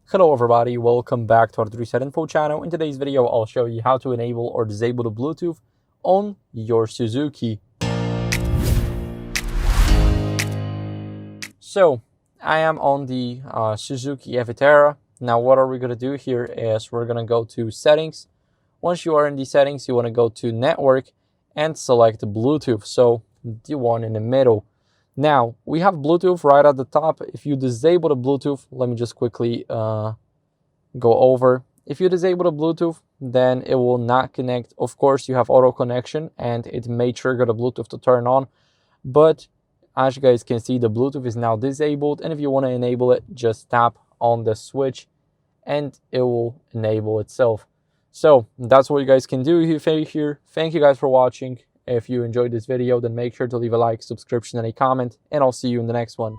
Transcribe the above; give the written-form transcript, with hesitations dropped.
Hello everybody, welcome back to our Reset Info channel. In today's video, I'll show you how to enable or disable the Bluetooth on your Suzuki. So, I am on the Suzuki E-Vitara. Now what are we going to do here is we're going to go to settings. Once you are in the settings, you want to go to network and select Bluetooth. So, the one in the middle. Now, we have Bluetooth right at the top. If you disable the Bluetooth, let me just quickly go over. If you disable the Bluetooth, then it will not connect. Of course, you have auto connection and it may trigger the Bluetooth to turn on. But as you guys can see, the Bluetooth is now disabled. And if you want to enable it, just tap on the switch and it will enable itself. So that's what you guys can do here. Thank you guys for watching. If you enjoyed this video, then make sure to leave a like, subscription, and a comment, and I'll see you in the next one.